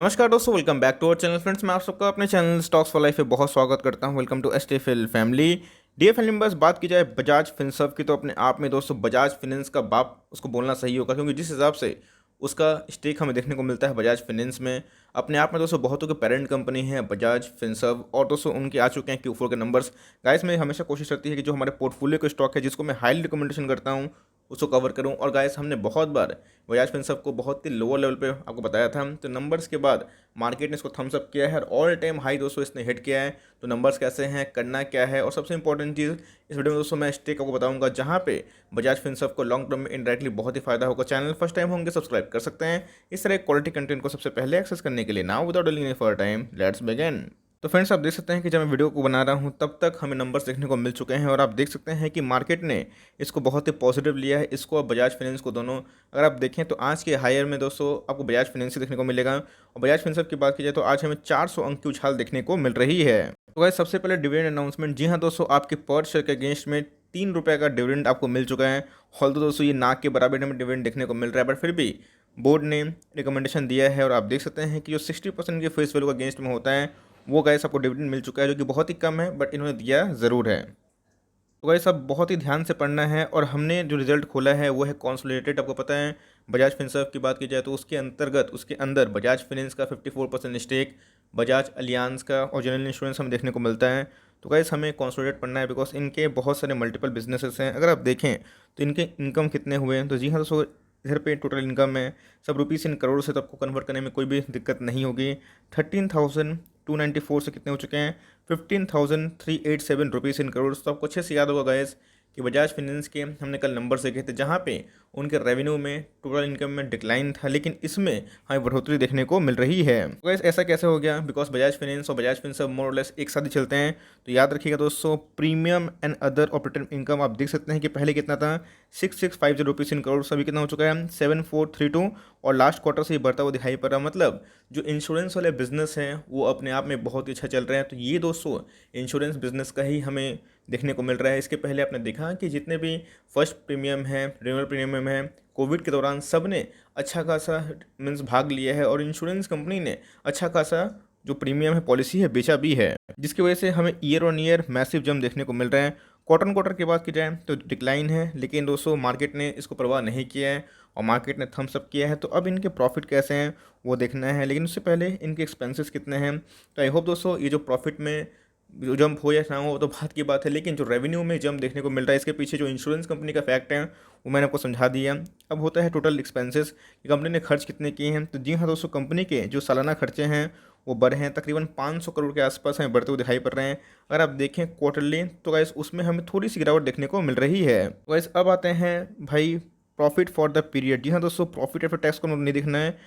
नमस्कार दोस्तों, welcome back to our channel. Friends, मैं आप सबका अपने चैनल स्टॉक्स फॉर लाइफ पे बहुत स्वागत करता हूं। Welcome to STFL family. DFL members, बात की जाए बजाज फिनसर्व की तो अपने आप में दोस्तों बजाज फिनेंस का बाप उसको बोलना सही होगा, क्योंकि जिस हिसाब से उसका स्टेक हमें देखने को मिलता है बजाज फिनेंस में, अपने आप में दोस्तों बहुतों के पेरेंट कंपनी है बजाज फिनसर्व। और दोस्तों उनके आ चुके हैं Q4 के नंबर्स। गाइस, में हमेशा कोशिश रहती है कि जो हमारे पोर्टफोलियो के स्टॉक है जिसको मैं हाईली रिकमेंडेशन करता हूँ उसको कवर करूं। और गाइस, हमने बहुत बार बजाज फिनसर्व को बहुत ही लोअर लेवल पे आपको बताया था, तो नंबर्स के बाद मार्केट ने इसको थम्स अप किया है और ऑल टाइम हाई दोस्तों इसने हिट किया है। तो नंबर्स कैसे हैं, करना क्या है, और सबसे इंपॉर्टेंट चीज़ इस वीडियो में दोस्तों मैं स्टेक आपको बताऊंगा जहां पे बजाज फिनसर्व को लॉन्ग टर्म में इनडायरेक्टली बहुत ही फायदा होगा। चैनल फर्स्ट टाइम होंगे सब्सक्राइब कर सकते हैं इस तरह क्वालिटी कंटेंट को सबसे पहले एक्सेस करने के लिए। Now without delaying any further time, let's begin. तो फ्रेंड्स, आप देख सकते हैं कि जब मैं वीडियो को बना रहा हूं तब तक हमें नंबर्स देखने को मिल चुके हैं और आप देख सकते हैं कि मार्केट ने इसको बहुत ही पॉजिटिव लिया है, इसको और बजाज फाइनेंस को दोनों। अगर आप देखें तो आज के हायर में दोस्तों आपको बजाज फाइनेंस देखने को मिलेगा, और बजाज फाइनेंस की बात की जाए तो आज हमें 400 अंक की उछाल देखने को मिल रही है। तो गाइस, सबसे पहले डिविडेंड अनाउंसमेंट। जी हाँ दोस्तों, आपके पर शेयर के अगेंस्ट में 3 रुपये का डिविडेंड आपको मिल चुका है। हॉल तो दोस्तों ये नाक के बराबर हमें डिविडेंड देखने को मिल रहा है, बट फिर भी बोर्ड ने रिकमेंडेशन दिया है और आप देख सकते हैं कि जो 60% के फेस वैल्यू का अगेंस्ट में होता है वो गाइस आपको डिविडेंड मिल चुका है, जो कि बहुत ही कम है, बट इन्होंने दिया ज़रूर है। तो गाइस, सब बहुत ही ध्यान से पढ़ना है। और हमने जो रिजल्ट खोला है वो है कॉन्सोलिडेटेड। आपको पता है बजाज फिनसर्व की बात की जाए तो उसके अंतर्गत उसके अंदर बजाज फिनेंस का 54% स्टेक, बजाज अलियांज का और जनरल इंश्योरेंस हमें देखने को मिलता है। तो गाइस, हमें कॉन्सोलिडेट पढ़ना है बिकॉज इनके बहुत सारे मल्टीपल बिजनेसेस हैं। अगर आप देखें तो इनके इनकम कितने हुए हैं, तो जी हाँ दोस्तों, इधर पे टोटल इनकम है सब रुपीज़ इन करोड़ से, तो आपको कन्वर्ट करने में कोई भी दिक्कत नहीं होगी। 13,294 से कितने हो चुके हैं, 15,387 रुपीज़ इन करोड़। तो आपको अच्छे से याद होगा गाइस कि बजाज फाइनेंस के हमने कल नंबर देखे थे जहाँ पे उनके रेवेन्यू में टोटल इनकम में डिक्लाइन था, लेकिन इसमें हमें बढ़ोतरी देखने को मिल रही है। तो गाइस, ऐसा कैसे हो गया? बिकॉज बजाज फाइनेंस और बजाज फाइनेंस मोर और लेस एक साथ ही चलते हैं। तो याद रखिएगा दोस्तों, premium and other operating income आप देख सकते हैं कि पहले कितना था, 6650 रुपीज़ इन करोड़, सभी कितना हो चुका है 7432, और लास्ट क्वार्टर से ये बढ़ता हुआ दिखाई पड़ रहा है। मतलब जो इंश्योरेंस वाले बिजनेस हैं वो अपने आप में बहुत ही अच्छा चल रहे हैं। तो ये दोस्तों इंश्योरेंस बिजनेस का ही हमें देखने को मिल रहा है। इसके पहले आपने देखा कि जितने भी फर्स्ट प्रीमियम है, रिन्यूअल प्रीमियम है, कोविड के दौरान सब ने अच्छा खासा मीन्स भाग लिया है और इंश्योरेंस कंपनी ने अच्छा खासा जो प्रीमियम है पॉलिसी है बेचा भी है, जिसकी वजह से हमें year on year massive jump देखने को मिल रहे हैं। क्वार्टर क्वार्टर की बात की जाए तो डिक्लाइन है, लेकिन दोस्तों मार्केट ने इसको परवाह नहीं किया है और मार्केट ने थम्स अप किया है। तो अब इनके प्रॉफिट कैसे हैं वो देखना है, लेकिन उससे पहले इनके एक्सपेंसेस कितने हैं। तो आई होप दोस्तों ये जो प्रॉफिट में जो जंप हो या ना हो तो बात की बात है, लेकिन जो रेवेन्यू में जंप देखने को मिल रहा है इसके पीछे जो इंश्योरेंस कंपनी का फैक्ट है वो मैंने आपको समझा दिया। अब होता है टोटल एक्सपेंसेस कि कंपनी ने खर्च कितने किए हैं। तो जी हाँ दोस्तों, कंपनी के जो सालाना खर्चे हैं वो बढ़े हैं, तकरीबन 500 करोड़ के आसपास हमें बढ़ते हुए दिखाई पड़ रहे हैं। अगर आप देखें क्वार्टरली तो गाइस उसमें हमें थोड़ी सी गिरावट देखने को मिल रही है। गाइस, अब आते हैं भाई प्रॉफिट फॉर द पीरियड। जी हाँ दोस्तों, प्रॉफिट आफ्टर टैक्स को नहीं देखना है,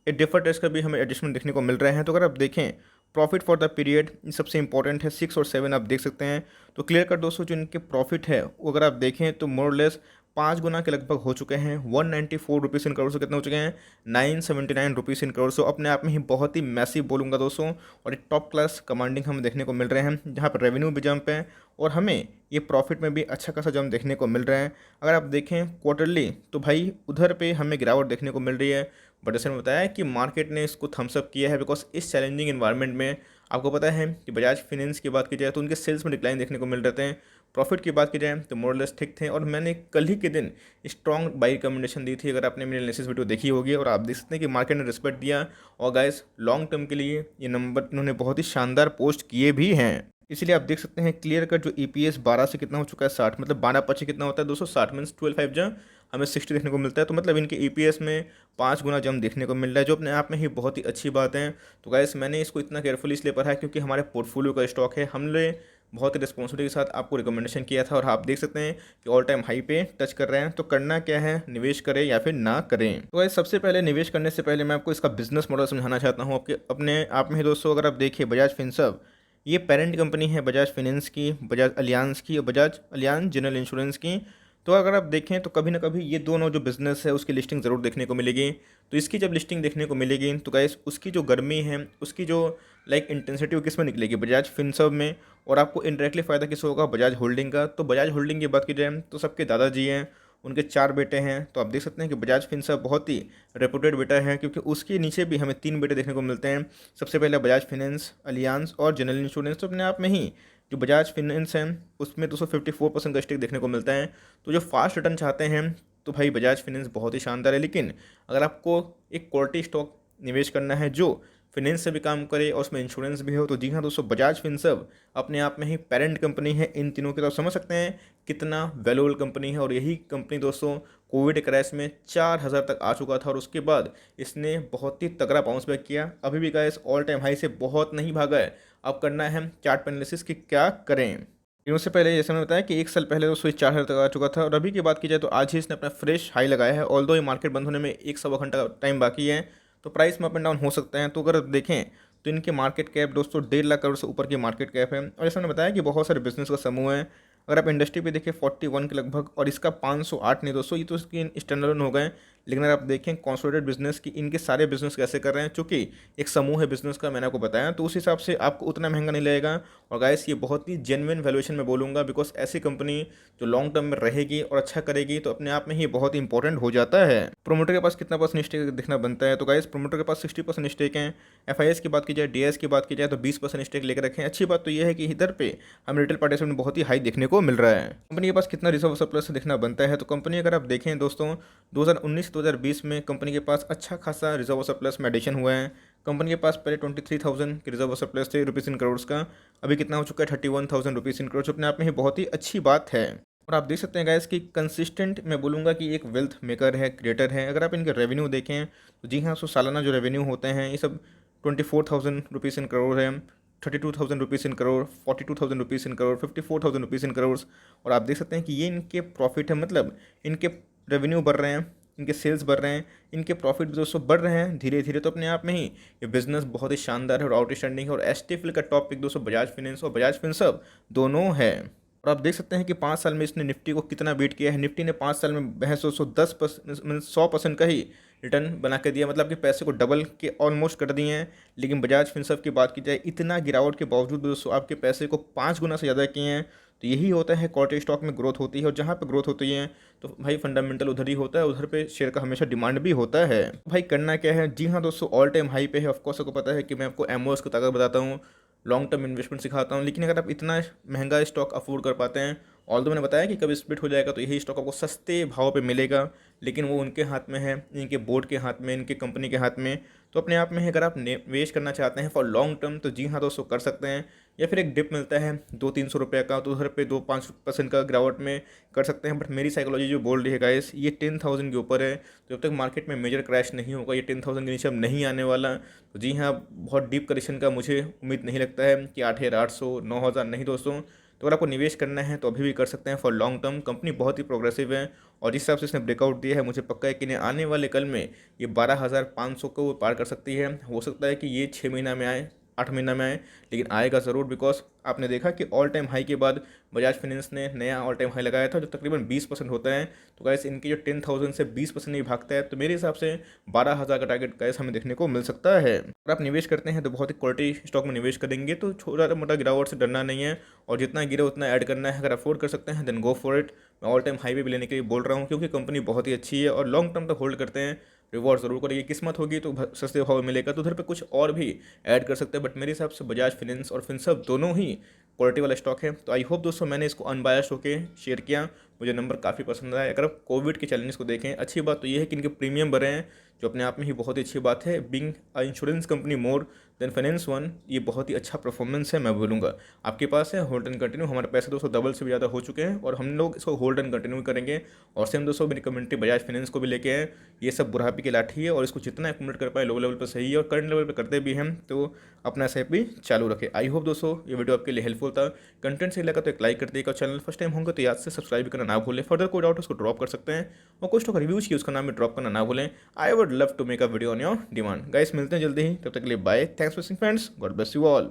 डिफर टैक्स का भी हमें एडजस्टमेंट देखने को मिल रहे हैं। तो अगर आप देखें प्रॉफिट फॉर द पीरियड सबसे इंपॉर्टेंट है, 6 और 7 आप देख सकते हैं। तो क्लियर कर दोस्तों, जो इनके प्रॉफिट है वो अगर आप देखें तो मोर लेस 5 गुना के लगभग हो चुके हैं। 194 रुपीज़ इन करोड़ से कितने हो चुके हैं, 979 रुपीज़ इन करोड़ से। अपने आप में ही बहुत ही मैसिव बोलूँगा दोस्तों, और एक टॉप क्लास कमांडिंग हमें देखने को मिल रहे हैं, जहाँ पर रेवेन्यू भी जंप है और हमें ये प्रॉफिट में भी अच्छा खासा जंप देखने को मिल रहा है। अगर आप देखें क्वार्टरली तो भाई उधर पे हमें गिरावट देखने को मिल रही है, बट जैसे मैंने बताया कि मार्केट ने इसको थम्स अप किया है बिकॉज इस चैलेंजिंग इन्वायरमेंट में आपको पता है कि बजाज फाइनेंस की बात की जाए तो उनके सेल्स में डिक्लाइन देखने को मिल रहे थे। प्रॉफिट की बात की जाए तो मोरलेस ठीक थे, और मैंने कल ही के दिन स्ट्रॉन्ग बाई रिकमेंडेशन दी थी, अगर आपने मेरी एनालिसिस वीडियो देखी होगी, और आप देख सकते हैं कि मार्केट ने रिस्पेक्ट दिया। और गाइस, लॉन्ग टर्म के लिए ये नंबर इन्होंने बहुत ही शानदार पोस्ट किए भी हैं। इसलिए आप देख सकते हैं क्लियर कट जो EPS 12 से कितना हो चुका है 60, मतलब 12 + कितना होता है 260 मीन्स 12 5 हमें 60 देखने को मिलता है। तो मतलब इनके EPS में 5 गुना जंप देखने को मिल रहा है, जो अपने आप में ही बहुत ही अच्छी बात है। तो गाइस, मैंने इसको इतना केयरफुली इसलिए पढ़ा है क्योंकि हमारे पोर्टफोलियो का स्टॉक है, हमने बहुत ही रिस्पॉन्सिबिलिटी के साथ आपको रिकमेंडेशन किया था, और आप देख सकते हैं कि ऑल टाइम हाई पे टच कर रहे हैं। तो करना क्या है, निवेश करें या फिर ना करें। तो गाइस, सबसे पहले निवेश करने से पहले मैं आपको इसका बिजनेस मॉडल समझाना चाहता हूँ आपके अपने आप में ही दोस्तों। अगर आप देखिए बजाज फिनसर्व ये पेरेंट कंपनी है बजाज फाइनेंस की, बजाज अलियांज की और बजाज अलियांज जनरल इंश्योरेंस की। तो अगर आप देखें तो कभी ना कभी ये दोनों जो बिज़नेस है उसकी लिस्टिंग ज़रूर देखने को मिलेगी। तो इसकी जब लिस्टिंग देखने को मिलेगी तो गाइस उसकी जो गर्मी है, उसकी जो लाइक इंटेंसिटी वो किस में निकलेगी, बजाज फिनसर्व में। और आपको इनडायरेक्टली फ़ायदा किस होगा, बजाज होल्डिंग का। तो बजाज होल्डिंग की बात की जाए तो सबके दादाजी हैं, उनके 4 बेटे हैं। तो आप देख सकते हैं कि बजाज फिनसर्व बहुत ही रेपुटेड बेटा है, क्योंकि उसके नीचे भी हमें 3 बेटे देखने को मिलते हैं। सबसे पहले बजाज फाइनेंस, अलियांज और जनरल इंश्योरेंस। तो अपने आप में ही जो बजाज फाइनेंस है उसमें 254% का स्टेक देखने को मिलता है। तो जो फास्ट रिटर्न चाहते हैं तो भाई बजाज फाइनेंस बहुत ही शानदार है। लेकिन अगर आपको एक क्वालिटी स्टॉक निवेश करना है जो फाइनेंस से भी काम करे और उसमें इंश्योरेंस भी हो, तो जी हाँ दोस्तों, बजाज फिनसर्व अपने आप में ही पेरेंट कंपनी है इन तीनों की। तो आप समझ सकते हैं कितना वैल्यूएबल कंपनी है। और यही कंपनी दोस्तों कोविड क्रैश में 4,000 तक आ चुका था और उसके बाद इसने बहुत ही तगड़ा बाउंस बैक किया। अभी भी गाइस ऑल टाइम हाई से बहुत नहीं भागा है। अब करना है चार्ट एनालिसिस कि क्या करें। उससे पहले जैसे मैंने बताया कि 1 साल पहले तो स्विच 4,000 तक आ चुका था, और अभी की बात की जाए तो आज ही इसने अपना फ्रेश हाई लगाया है। ऑल्दो ये मार्केट बंद होने में 1 सवा घंटा टाइम बाकी है, तो प्राइस में अप एंड डाउन हो सकते हैं। तो अगर देखें तो इनके मार्केट कैप दोस्तों 1.5 लाख करोड़ से ऊपर की मार्केट कैप है। और जैसे मैंने बताया कि बहुत सारे बिजनेस का समूह है। अगर आप इंडस्ट्री पे देखें 41 के लगभग, और इसका 508 नहीं दोस्तों, ये तो इसकी स्टैंडर्ड हो गए। लेकिन अगर आप देखें कॉन्सोलिडेटेड बिजनेस की इनके सारे बिजनेस कैसे कर रहे हैं, चूँकि एक समूह है बिजनेस का, मैंने आपको बताया, तो उस हिसाब से आपको उतना महंगा नहीं लगेगा। और गाइस ये बहुत ही जेन्युइन वैल्यूएशन में बोलूँगा, बिकॉज ऐसी कंपनी जो लॉन्ग टर्म में रहेगी और अच्छा करेगी तो अपने आप में ही बहुत ही इंपॉर्टेंट हो जाता है। प्रोमोटर के पास कितना परसेंट स्टेक देखना बनता है, तो गाइस प्रोमोटर के पास 60% स्टेक है। एफआईएस की बात की जाए, डीएस की बात की जाए तो 20% स्टेक लेकर रखें। अच्छी बात तो यह है कि इधर पे हमें रिटेल पार्टिसिपेंट बहुत ही हाई देखने को मिल रहा है। कंपनी के पास कितना रिजर्व सरप्लस देखना बनता है, तो कंपनी अगर आप देखें दोस्तों 2019-2020 में कंपनी के पास अच्छा खासा रिजर्व सरप्लस में एडिशन हुआ है। कंपनी के पास पहले 23,000 के रिजर्व सरप्लस थे रुपीज़ इन करोड़ का, अभी कितना हो चुका है 31,000 रुपीज़ इन करोड़, जो अपने आप में ही बहुत ही अच्छी बात है। और आप देख सकते हैं गाइस कि कंसिस्टेंट मैं बोलूँगा कि एक वेल्थ मेकर है, क्रिएटर है। अगर आप इनके रेवेन्यू देखें तो जी हाँ, सो सालाना जो रेवेन्यू होते हैं ये सब 24,000 रुपीज़ इन करोड़ है, 32,000 rupees in crore, 42,000 rupees in crore, 54,000 rupees in crore. और आप देख सकते हैं कि ये इनके प्रॉफिट है, मतलब इनके रेवेन्यू बढ़ रहे हैं, इनके सेल्स बढ़ रहे हैं, इनके प्रॉफिट भी दोस्तों बढ़ रहे हैं धीरे धीरे। तो अपने आप में ही ये बिजनेस बहुत ही शानदार है और आउटस्टैंडिंग है। और एसटीएफएल का टॉप पिक दोस्तों बजाज फाइनेंस और बजाज फिनसर्व दोनों है। और आप देख सकते हैं कि 5 साल में इसने निफ्टी को कितना बीट किया है। निफ्टी ने 5 साल में बहस 100% का ही रिटर्न बना के दिया, मतलब कि पैसे को डबल के ऑलमोस्ट कर दिए हैं। लेकिन बजाज फिनसर्व की बात की जाए, इतना गिरावट के बावजूद दोस्तों आपके पैसे को 5 गुना से ज़्यादा किए हैं। तो यही होता है क्वालिटी स्टॉक में ग्रोथ होती है, और जहाँ पे ग्रोथ होती है तो भाई फंडामेंटल उधर ही होता है, उधर पे शेयर का हमेशा डिमांड भी होता है। भाई करना क्या है, जी हाँ दोस्तों, ऑल टाइम हाई पे है। ऑफकोर्स आपको पता है कि मैं आपको एमओएस की ताकत बताता हूँ, लॉन्ग टर्म इन्वेस्टमेंट सिखाता हूँ। लेकिन अगर आप इतना महंगा स्टॉक अफोर्ड कर पाते हैं, ऑल तो मैंने बताया कि कभी स्प्लिट हो जाएगा तो यही स्टॉक आपको सस्ते भाव पे मिलेगा, लेकिन वो उनके हाथ में है, इनके बोर्ड के हाथ में, इनके कंपनी के हाथ में। तो अपने आप में है, अगर आप निवेश करना चाहते हैं फॉर लॉन्ग टर्म तो जी हाँ दोस्तों कर सकते हैं। या फिर एक डिप मिलता है 200-300 रुपये का, तो उधर पे 2-5% का गिरावट में कर सकते हैं। बट मेरी साइकोलॉजी जो बोल रही है गाइस, ये 10,000 के ऊपर है, तो जब तक मार्केट में मेजर क्रैश नहीं होगा ये 10,000 के नीचे अब नहीं आने वाला। तो जी हाँ, बहुत डीप करेक्शन का मुझे उम्मीद नहीं लगता है कि 8,800 9,000 नहीं दोस्तों। तो अगर आपको निवेश करना है तो अभी भी कर सकते हैं फॉर लॉन्ग टर्म। कंपनी बहुत ही प्रोग्रेसिव है, और जिस हिसाब से इसने ब्रेकआउट दिया है मुझे पक्का है कि इन्हें आने वाले कल में ये 12,500 को पार कर सकती है। हो सकता है कि ये 6 महीना में आए, 8 महीना में आए, लेकिन आएगा ज़रूर। बिकॉज आपने देखा कि ऑल टाइम हाई के बाद बजाज फाइनेंस ने नया ऑल टाइम हाई लगाया था जो तकरीबन 20% होता है। तो गैस इनके जो 10,000 से 20% नहीं भागता है, तो मेरे हिसाब से 12,000 का टारगेट गैस हमें देखने को मिल सकता है। अगर आप निवेश करते हैं तो बहुत ही क्वालिटी स्टॉक में निवेश करेंगे तो छोटा मोटा गिरावट से डरना नहीं है, और जितना गिरे उतना ऐड करना है। अगर अफोर्ड कर सकते हैं देन गो फॉर इट। मैं ऑल टाइम हाई भी लेने के लिए बोल रहा हूँ, क्योंकि कंपनी बहुत ही अच्छी है और लॉन्ग टर्म तक होल्ड करते हैं। रिवॉर्ड ज़रूर करेगी, किस्मत होगी तो सस्ते भाव में मिलेगा, तो उधर पे कुछ और भी ऐड कर सकते हैं। बट मेरे हिसाब से बजाज फाइनेंस और फिनसर्व दोनों ही क्वालिटी वाला स्टॉक है। तो आई होप दोस्तों मैंने इसको अनबायस्ड होकर शेयर किया, मुझे नंबर काफ़ी पसंद आया। अगर आप कोविड के चैलेंजेस को देखें, अच्छी बात तो ये है कि इनके प्रीमियम बढ़े हैं, जो अपने आप में ही बहुत ही अच्छी बात है। Being insurance company more than finance one, ये बहुत ही अच्छा परफॉर्मेंस है मैं बोलूँगा। आपके पास है होल्ड एंड कंटिन्यू, हमारे पैसे दोस्तों डबल से भी ज़्यादा हो चुके हैं, और हम लोग इसको होल्ड एंड कंटिन्यू करेंगे। और सेम दोस्तों मेरी कम्युनिटी बजाज फाइनेंस को भी लेके आए, ये सब बुढ़ापी की लाठी है, और इसको जितना एक्यूमुलेट कर पाए लो लेवल पर सही है, और करंट लेवल पर करते भी हैं, तो अपना एसआईपी भी चालू रखें। आई होप दोस्तों ये वीडियो आपके लिए हेल्पफुल था। कंटेंट सही लगा तो एक लाइक कर दिएगा, चैनल फर्स्ट टाइम होंगे तो याद से सब्सक्राइब करना ना भूलें। फर्दर कोई डाउट उसको ड्रॉप कर सकते हैं, और कुछ तो रिव्यूज की उसका नाम भी ड्रॉप करना ना भूलें। I would love to make a video on your demand. Guys मिलते हैं जल्दी ही, तब तक के लिए bye, thanks for watching friends, God bless you all.